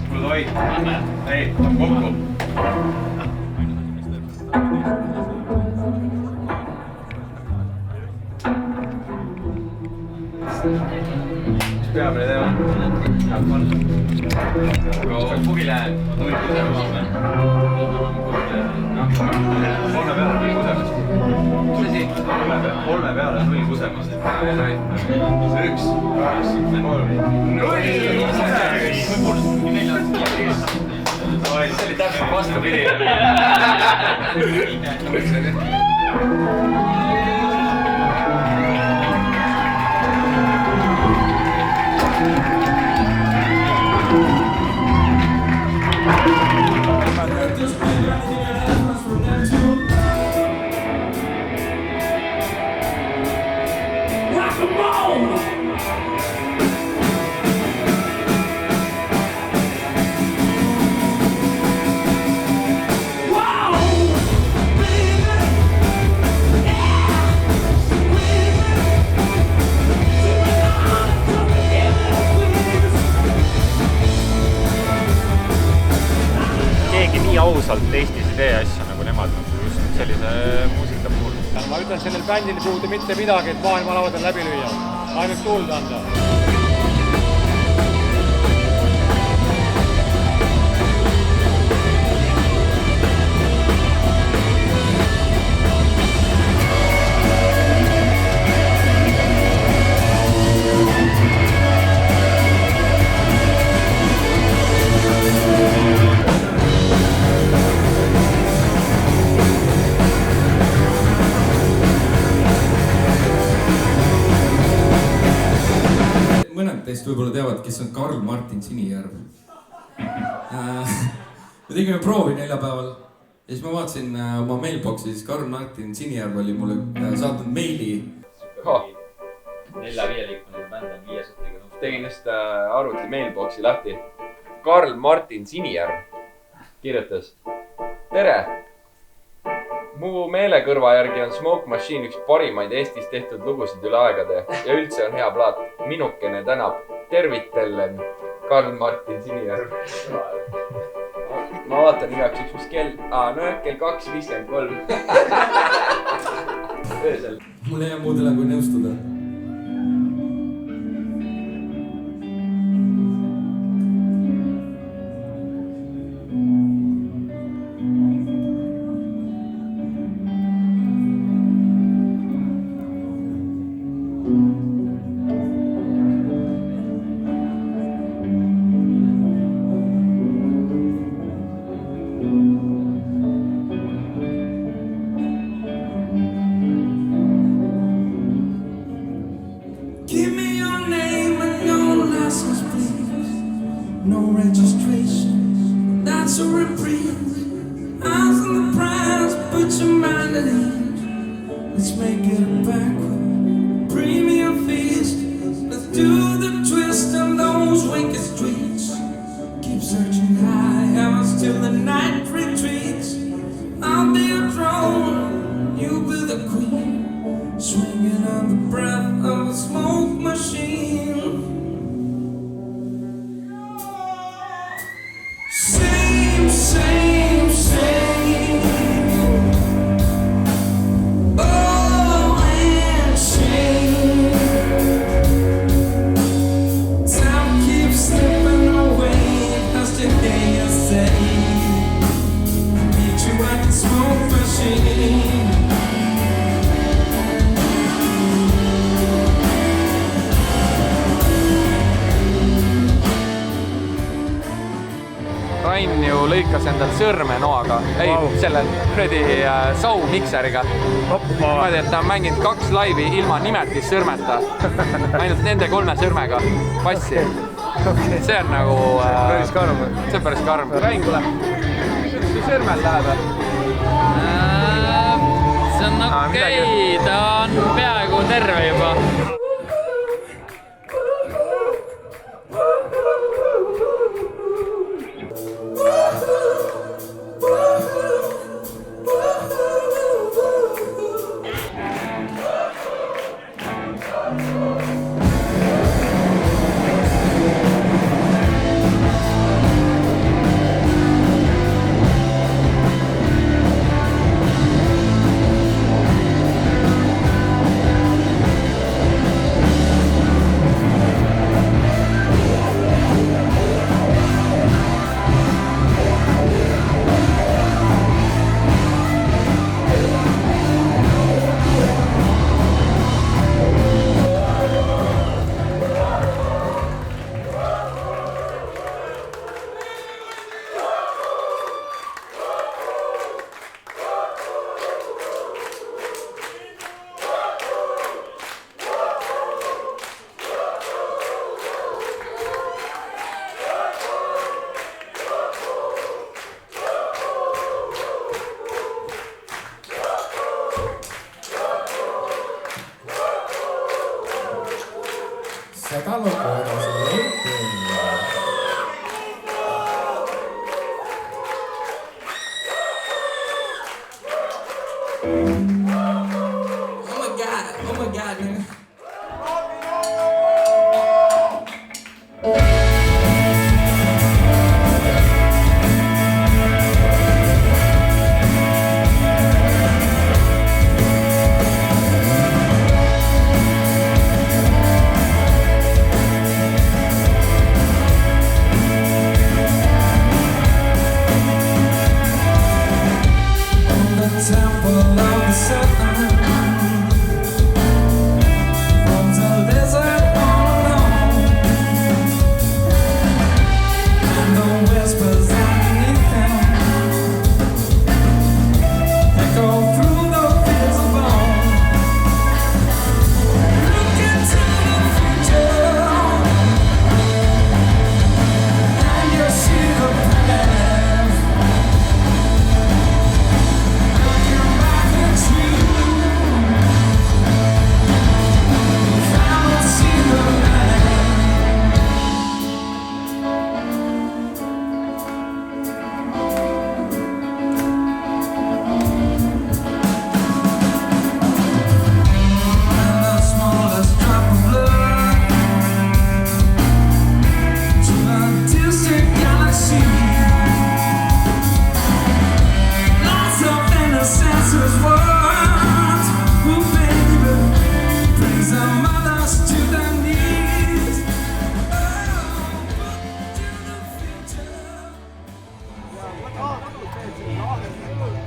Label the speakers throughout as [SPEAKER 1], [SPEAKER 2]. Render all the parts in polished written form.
[SPEAKER 1] Kuule toit. Ei, on kokku. Mis peamine teema? Aga pugi läheb. Null kusemast või? Kolme peale null kusemast. Mis asi? Kolme peale null kusemast. Üks, kaks, kolm. Null kusemast! See oli täpselt vastupidi.
[SPEAKER 2] ausalt Eestis ei tee asja nagu nemad, just sellise muusika puhul.
[SPEAKER 3] Ma ütlen, sellel bändil puudu mitte midagi, et maailma lauadel läbi lüüa. Ainult kuulda anda.
[SPEAKER 4] Teist võib-olla teavad, kes on Karl Martin Sinijärv. Me tegime proovi neljapäeval ja siis ma vaatasin oma mailboxi, siis Karl Martin Sinijärv oli mulle saatnud meili.
[SPEAKER 2] 4-5-liikmeline bänd on 5 sõptiga. Tegin just arvuti mailboxi lahti. Karl Martin Sinijärv kirjutas: tere! Mu meelekõrva järgi on Smoke Machine üks parimaid Eestis tehtud lugusid üle aegade ja üldse on hea plaat. Minukene tänab. Tervitellen, Karl Martin Sinijärv. Ma vaatan igaks üks, mis kell... kell 2.53. Öösel.
[SPEAKER 4] Mul ei jää muud üle kui nõustuda. No registration, that's a reprieve. Eyes on the prize, put your mind at ease. Let's make it a banquet, premium feast. Let's do the twist on those wicked streets. Keep searching high, heavens till the night retreats. I'll be a drone, you be the queen, swinging on the breath of a smoke machine. Same, oh, and shame. Time keeps slipping away, as the day you say, meet you at the smoke machine.
[SPEAKER 5] Rain ju lõikas endalt sõrme noaga, selle Sau mikseriga. Niimoodi, et ta on mänginud 2 laivi ilma nimetis sõrmeta, ainult nende 3 sõrmega passi. See on nagu...
[SPEAKER 3] Päris karm.
[SPEAKER 5] See on päris karm. Rain, kuule, kui sõrmel läheb?
[SPEAKER 6] See on okei, ta on peaaegu terve juba.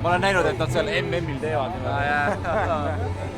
[SPEAKER 3] ma olen näinud, et nad seal MM-il teevad.